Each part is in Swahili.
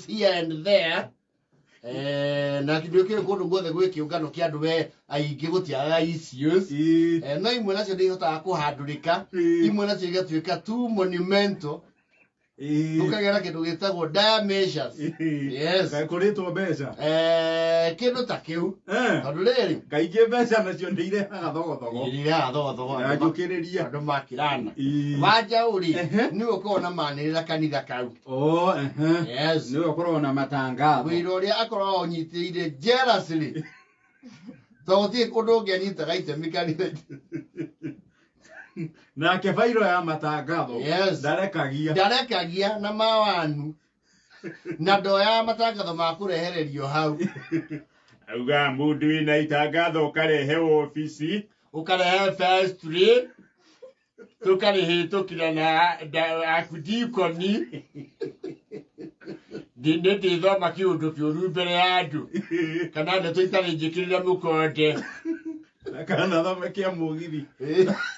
here and there. Na kidogo kile kono ngothe gwe kiungano kia andu we aingi gutiaga issues. No imwe nacio ndi hota kuhandurika. Imwe nacio igatuika too monumental. Tukagera kindu gitagwo dimensions. Yes. Gakoretwo mbeca. Kindu ta kiu. Tondu riri kaingi mbeca nacio ndirehaga thogothogo. Ndirehaga thogothogo. Njukiriria andu makirana. Wanja uri ni ukona manirira kanitha kau. Yes. Ni ukorwo na matangatho. Wira uria akorwo onyitire jealously. Tawti kundu ngianyitaga itemi kanitha. Na kefairo ya matangatho. Yes. Ndarekagia na mawanu. Na ndoya matangatho makurehererio hau. Auga mundu ina itangatho ukarehe ofisi. Ukarehe first tree. Tukarehe tukira na akudikoni. Dinde thoma kiundu kiuru mbere ya andu. Kana ndeto itari njikirira mukonde. Kana thoma kia mugithi.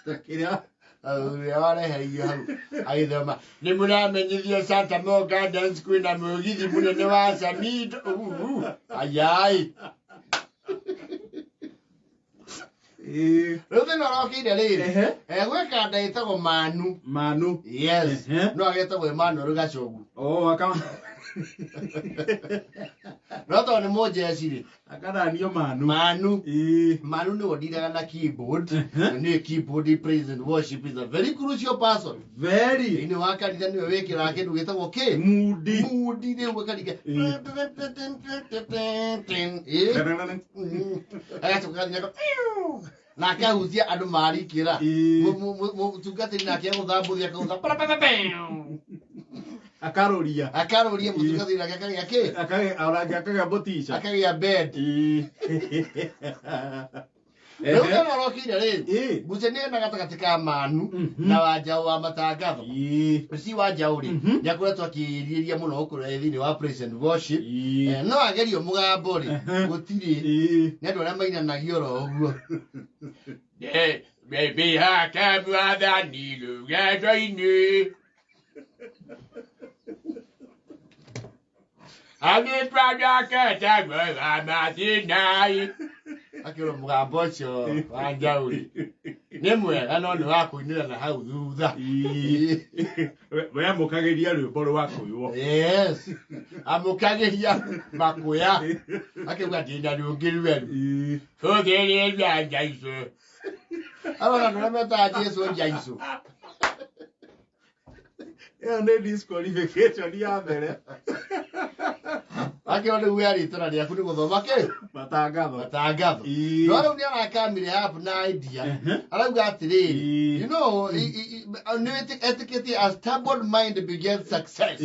Takira Uria wareherio hau agithoma ni muramenyithio Santa Mo Gardens kwina mugithi munene wa Samido. Ayai Ruthe no rokire riri gweka ndaitagwo Manu. Yes. No agetagwo Manu rugacogu. Akama Roto ni mojeciri akaranio Manu. Manu ni odiraga na keyboard. Ni keyboard praise and worship is a very crucial person. Very. Ini wakanitha niwe wekira kindu gitagwo ki mudi ni wakanitha. Agatukania na akahuzia andu marikira mutungatiri nake aguthambuthia akauza akaroria mutungatiri nake akagia ki akagia botisha akagia bed. Leo kana rokire riri gucene na gatagati ka Manu na Wanjau wa matangatho. Si Wanjau ri nyakuretwo akiriria muno okuru thini wa praise and worship. No agerio mugambo ri gutiri ni andu aria mainanagia ro uguo. Baby haka brother nilu gadoini. Ame brother kata gwa matinai. Akiro mugambo cio Wanjau ri ni mwega no ni wa kuinira na hau thutha. We amukageria rwimbo rwa kuywo. Yes. Amukageria makuya. Akiuga ndina rungiri weru. Tugere bya Jaisu. Abana no meta Jesu Jaisu. Ne disqualification ya mbere. Akiona we ari tona ria kuni guthoma ke matangatho. No ru ni arakamire hapo na idea. Arauga atiri. You know, etiquette as stubborn mind begins success.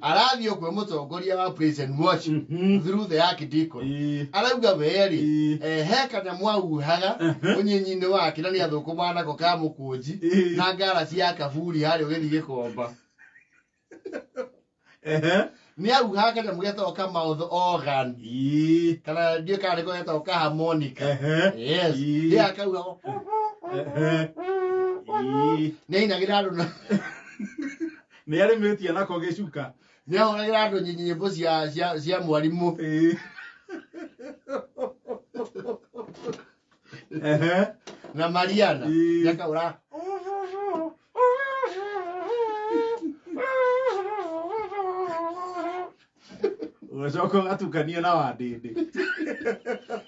Arathio kwe mutongoria wa praise and worship through the archdeacon. Arauga weri heka na mwauhaga unyinyini wake na ni athukuma nako ka mukunji na ngara cia kaburi hari ugethi gikomba. Ni auga kana mugeto ka mouth organ. Kana ndio kana ko geto ka harmonica. Yes. Ni akauga ni inagira andu na ni ari metia nako gicuka. Ni ahoragira andu nyimbo cia mwarimu. Na Mariana yakaura Wazoko gatukania na wadindi.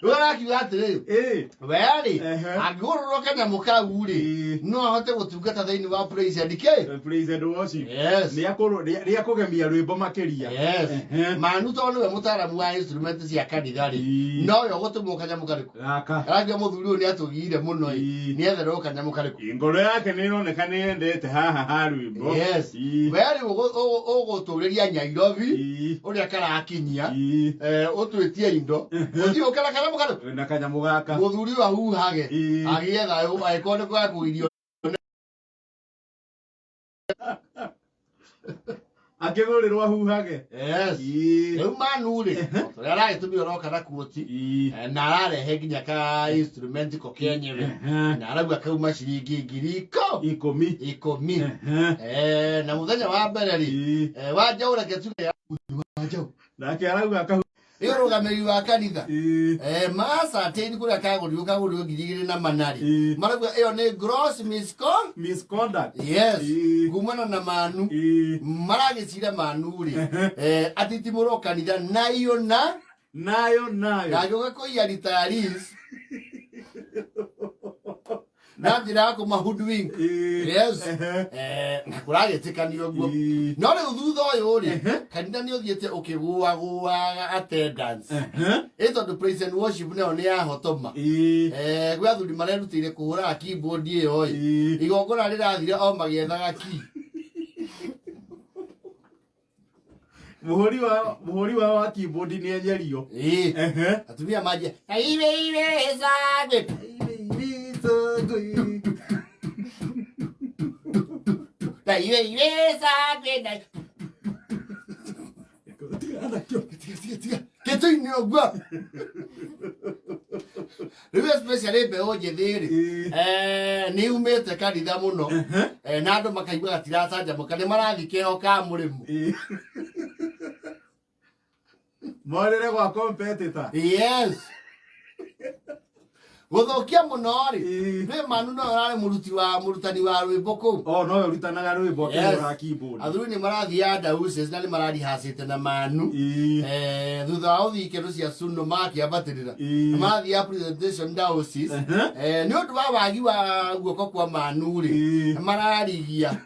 Wala kiwatire. Wali. Agoro kana mukau ri. No ahote gutungata thiini wa praise and worship. Yes. Ni akugemia rwimbo makiria. Yes. Manu to niwe mutaramu wa instrument cia kanitha ri. No yo gutumo kanyamu kariku. Aragia muthuri ni atugire muno ni ethere kanyamu kariku. Ngoro yake ni ironeka ni endete haha ha rwimbo. Yes. Wali uguturiria Nairobi. Uria kara kinyia utwitie indo uthi ukara kanyamu kariku na kanyamu gaka muthuri wa huhage agietha aikone kwa kuirio Akigũrĩrwo huhage. Yes. Rĩu Manu rĩ, tũrĩa aragĩtũmia ũroka na kuoti, na ararehe nginya ka instrument ko kenyewe. Na arauga kauma ciringi 10,000. Na mũthenya wa mbere rĩ, wanja ũreke tuge ya wanja. Nake arauga iyo rugamiri wa kanitha masa teni kuri akaguriuka kaguriuka ngiri na manari marauga iyo ni gross misconduct. Yes. Kumana na Manu maragicira Manu ri atitimuro kanitha nayo nayo ko yari taris na ndira ko mahudwing. Yes. Kuragetekanio guo no le thutha uyu ri kanitha ni uthiete ukiguagua attendance ito the praise and worship nayo ni ahotoma gwa thuri marerutire kuhura keyboard iyo igongona rirathire o magiethaga ki muhuri wa keyboard ni enyerio atumia maji iwe sagwe iwe sagwe Keto ini ogwa. Riwe especially be oje thiri. Ni umete kanitha muno. Na andu makaigua gatirata njamo kane marathi keho ka murimu. Morere kwa competitor. Yes. Guthokia muno ri ni Manu no arare murutani wa rwimbo ku no rutanaga rwimbo kera keyboard athuri ni marathi anda uses na ni marari hasite na Manu thutha uthike rucia suno maki abatirira marathi ya presentation diosis ni undu wa wagi wa guoko kwa Manu ri mararigia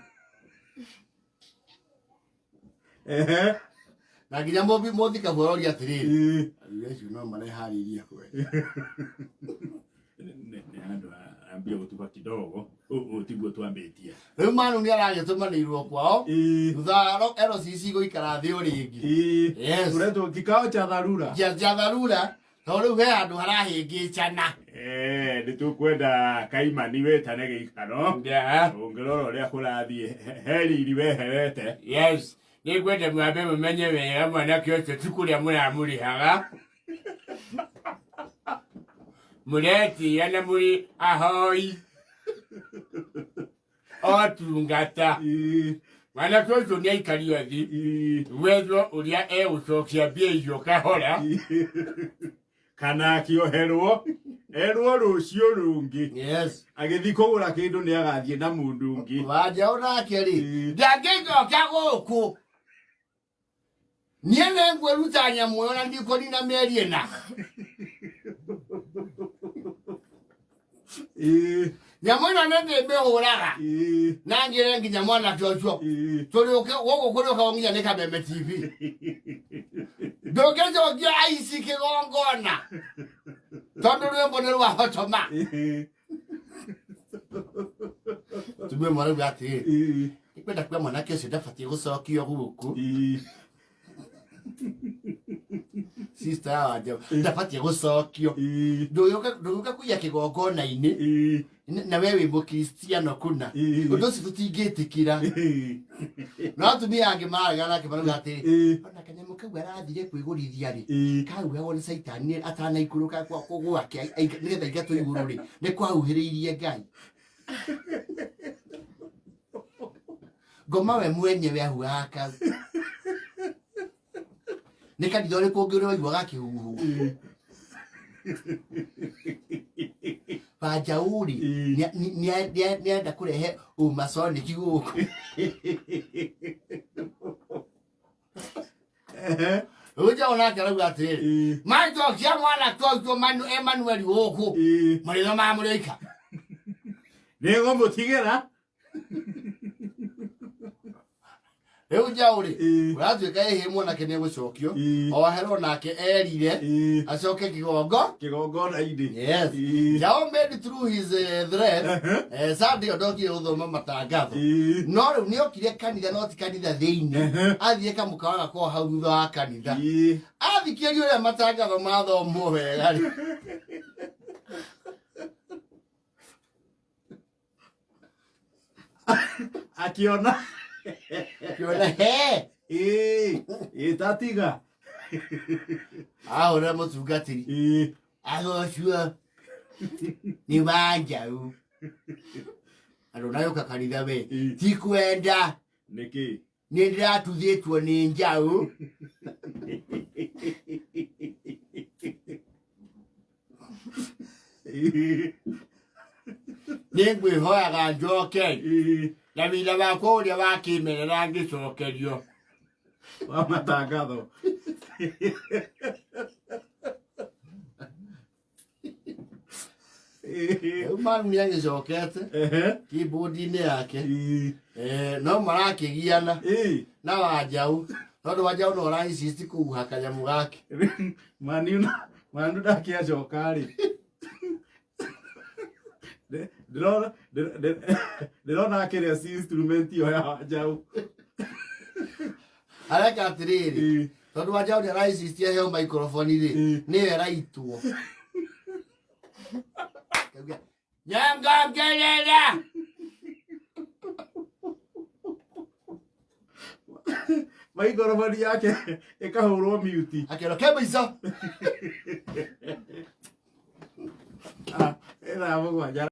na nginya mothika bworori atiriri yesu no marehariria kwe ambia gutuba kidogo utiguo twambitie riu Manu ni aragetumanirwo kwao thutha RCC guikara thi uringi. Yes. Tureto kikao cha dharura to riu he andu harahingicana ni tukwenda kaimani wetane giikaro ungirora uria kurathie heriri weherete. Yes. Ni gwete mwabe mumenye wega mwana kyo tukuria muramurihaga Mureti yana muri ahoi otungata mwana kyo ni aikari athi wezo uria ucokia biejo kahora kana kioherwo rucio rungi. Yes. Agithi kugura kindu ni agathie na mundu ungi wanja onake ri ndangicoka guku niene ngweruta nyamu ona ndikoni na mieri ena nyamu ina nende mehuraga na ngire nginya mwana twocho tuli wogo kuri ukaonginya ni Kabembe TV ndogezo gia aisi kigongona tondu rwembo ni rwa hotoma tume mara gati ikwenda kwa mwanake ucio ndabatie gucokio guku sister aja ndabatie gucokio nduyoka kuya kigongona-ini na wewe mo Kristiano kuna undu ucio tutingitikira no atumia angi maragana kibaruga ati ona kanyamo kau arathire kwigurithia ri kauhagwo ni saitani atanaikuruka kwa gwake nigetha igato iguru ri ni kwahuhiriirie Ngai ngoma we mwenyewe ahuaga kau ni kanitha uri kungi uri waiguaga kihuhu Bajauri ni enda kurehe umasonic guku uja onake arauga atiriri majokia mwana twaitwo Emmanuel guku maritho ma murika nigo mutigera Euja uri uratuika ehe mwana kene gucokio o hero nake erire acoke kigongona-ini. Yes. Jao made through his thread Sunday odoki uthoma matangatho no riu ni okire kanitha no ti kanitha thiini athie kamukawaga ko hau thutha wa kanitha athikirio ria matangatho mathomwo wega ri akiona kiona he Tatiga. Ahora mũtungatĩri. Agocua. Nĩ wanjaũ. Andũ nayoka kanitha we. Ti kwenda. Nĩkĩ? Nĩ ndĩratuthĩtwo nĩ njaũ. Nĩ ngwĩhoyaga njoke. Na wĩra wakwa ũrĩa wa kĩmerera ngĩcokerio. Wa matangatho. Manu nĩ agĩcokete keyboard-inĩ yake. No marakĩgiana na Wanjaũ. Tondũ Wanjaũ no ara-insist kũhuha kanyamũ gake. Manu ndakĩacoka rĩ. Ndĩrona akĩrĩa si instrument ĩyo ya Wanjaũ. Areka atĩrĩrĩ. Tondũ Wanjaũ nĩ ara-insist aheo microphone rĩ. Nĩyo ĩraitwo. Nyanga ngerera. Microphone yake ĩkahũrwo mute. Akĩrwo kemĩico. Ĩra mũgwanja.